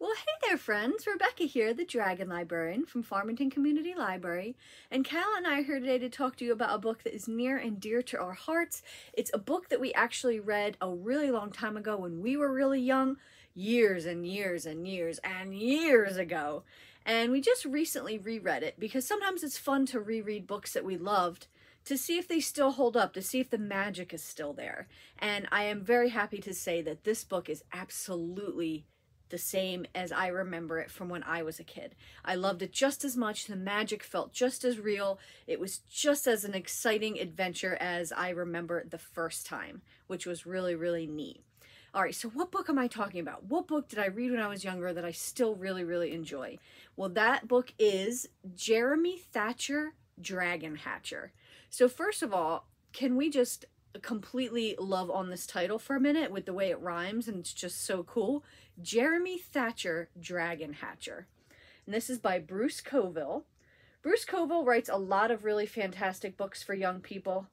Well, hey there, friends. Rebecca here, the Dragon Librarian from Farmington Community Library. And Cal and I are here today to talk to you about a book that is near and dear to our hearts. It's a book that we actually read a really long time ago when we were really young, years and years and years and years ago. And we just recently reread it because sometimes it's fun to reread books that we loved to see if they still hold up, to see if the magic is still there. And I am very happy to say that this book is absolutely the same as I remember it from when I was a kid. I loved it just as much. The magic felt just as real. It was just as an exciting adventure as I remember it the first time, which was really, really neat. All right, so what book am I talking about? What book did I read when I was younger that I still really, really enjoy? Well, that book is Jeremy Thatcher, Dragon Hatcher. So first of all, can we just completely love on this title for a minute with the way it rhymes, and it's just so cool. Jeremy Thatcher, Dragon Hatcher. And this is by Bruce Coville. Bruce Coville writes a lot of really fantastic books for young people.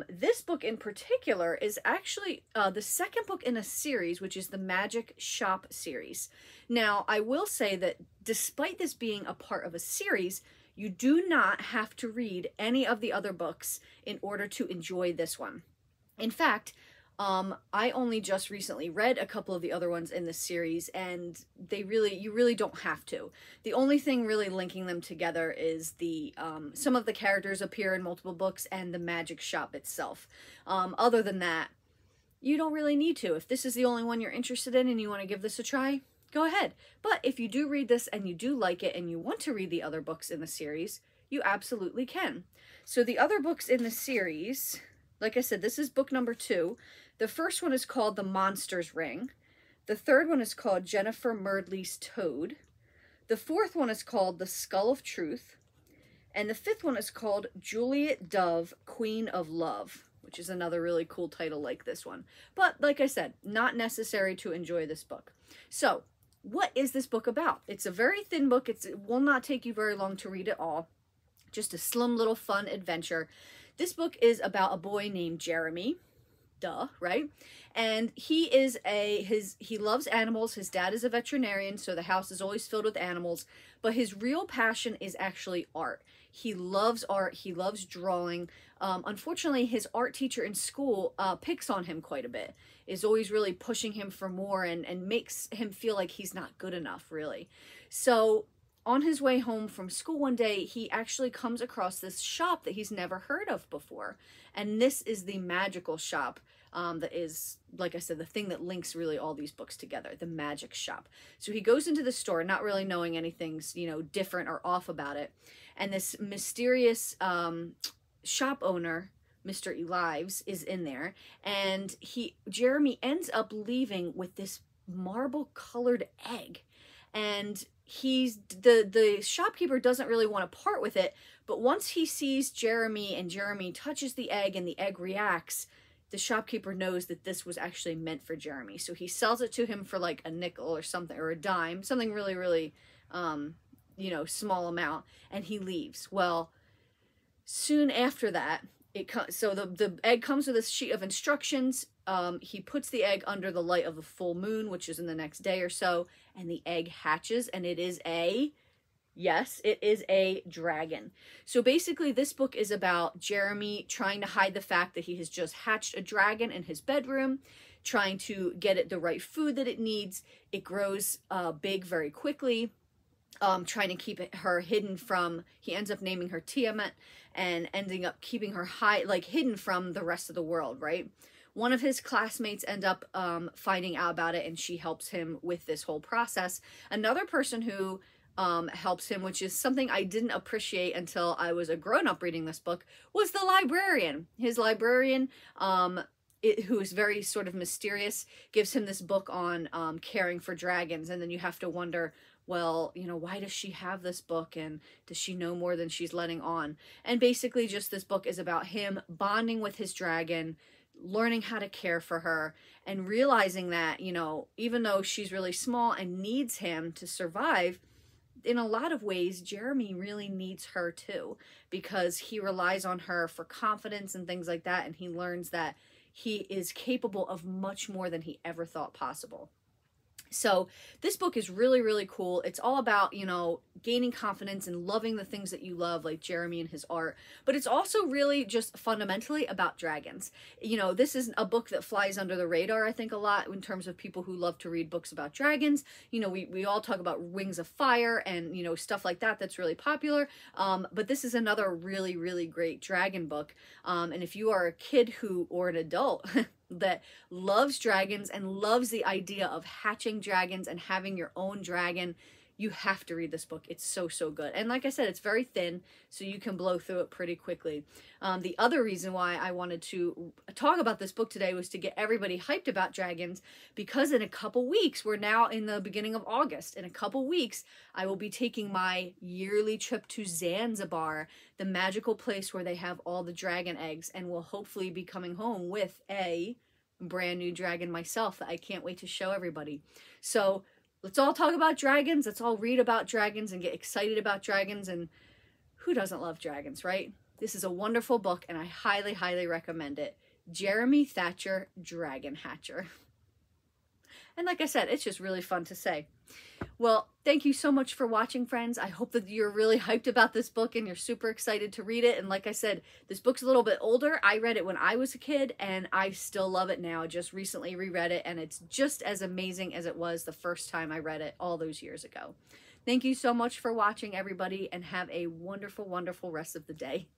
This book in particular is actually the second book in a series, which is the Magic Shop series. Now, I will say that despite this being a part of a series, you do not have to read any of the other books in order to enjoy this one. In fact, I only just recently read a couple of the other ones in this series, and you really don't have to. The only thing really linking them together is some of the characters appear in multiple books and the magic shop itself. Other than that, you don't really need to. If this is the only one you're interested in and you want to give this a try, go ahead. But if you do read this and you do like it and you want to read the other books in the series, you absolutely can. So the other books in the series, like I said, this is book number 2. The first one is called The Monster's Ring. The third one is called Jennifer Murdley's Toad. The fourth one is called The Skull of Truth. And the fifth one is called Juliet Dove, Queen of Love, which is another really cool title like this one. But like I said, not necessary to enjoy this book. So, what is this book about? It's a very thin book. It will not take you very long to read it all. Just a slim little fun adventure. This book is about a boy named Jeremy. Duh, right? And he loves animals. His dad is a veterinarian, so the house is always filled with animals. But his real passion is actually art. He loves art. He loves drawing. Unfortunately, his art teacher in school picks on him quite a bit, is always really pushing him for more and makes him feel like he's not good enough, really. So on his way home from school one day, he actually comes across this shop that he's never heard of before. And this is the magical shop that is, like I said, the thing that links really all these books together, the magic shop. So he goes into the store, not really knowing anything's, different or off about it. And this mysterious shop owner, Mr. Elives, is in there. And Jeremy ends up leaving with this marble-colored egg. And the shopkeeper doesn't really want to part with it, but once he sees Jeremy and Jeremy touches the egg and the egg reacts, the shopkeeper knows that this was actually meant for Jeremy. So he sells it to him for like a nickel or something, or a dime, something really, really, small amount, and he leaves. Well, soon after that, so the egg comes with a sheet of instructions. He puts the egg under the light of the full moon, which is in the next day or so, and the egg hatches, and it is a dragon. So basically, this book is about Jeremy trying to hide the fact that he has just hatched a dragon in his bedroom, trying to get it the right food that it needs. It grows big very quickly. Trying to keep her hidden from, he ends up naming her Tiamat and ending up keeping her hidden from the rest of the world, right? One of his classmates end up finding out about it, and she helps him with this whole process. Another person who helps him, which is something I didn't appreciate until I was a grown-up reading this book, was the librarian. His librarian, who is very sort of mysterious, gives him this book on caring for dragons, and then you have to wonder, well, why does she have this book, and does she know more than she's letting on? And basically just this book is about him bonding with his dragon, learning how to care for her, and realizing that, even though she's really small and needs him to survive, in a lot of ways, Jeremy really needs her too, because he relies on her for confidence and things like that, and he learns that he is capable of much more than he ever thought possible. So this book is really, really cool. It's all about, you know, gaining confidence and loving the things that you love, like Jeremy and his art. But it's also really just fundamentally about dragons. You know, this is a book that flies under the radar, I think, a lot in terms of people who love to read books about dragons. You know, we all talk about Wings of Fire and, you know, stuff like that that's really popular. But this is another really, really great dragon book. And if you are a kid who, or an adult, that loves dragons and loves the idea of hatching dragons and having your own dragon, you have to read this book. It's so, so good. And like I said, it's very thin, so you can blow through it pretty quickly. The other reason why I wanted to talk about this book today was to get everybody hyped about dragons, because in a couple weeks, we're now in the beginning of August. In a couple weeks, I will be taking my yearly trip to Zanzibar, the magical place where they have all the dragon eggs, and will hopefully be coming home with a brand new dragon myself that I can't wait to show everybody. So let's all talk about dragons. Let's all read about dragons and get excited about dragons. And who doesn't love dragons, right? This is a wonderful book, and I highly, highly recommend it. Jeremy Thatcher, Dragon Hatcher. And like I said, it's just really fun to say. Well, thank you so much for watching, friends. I hope that you're really hyped about this book and you're super excited to read it. And like I said, this book's a little bit older. I read it when I was a kid, and I still love it now. I just recently reread it, and it's just as amazing as it was the first time I read it all those years ago. Thank you so much for watching, everybody, and have a wonderful, wonderful rest of the day.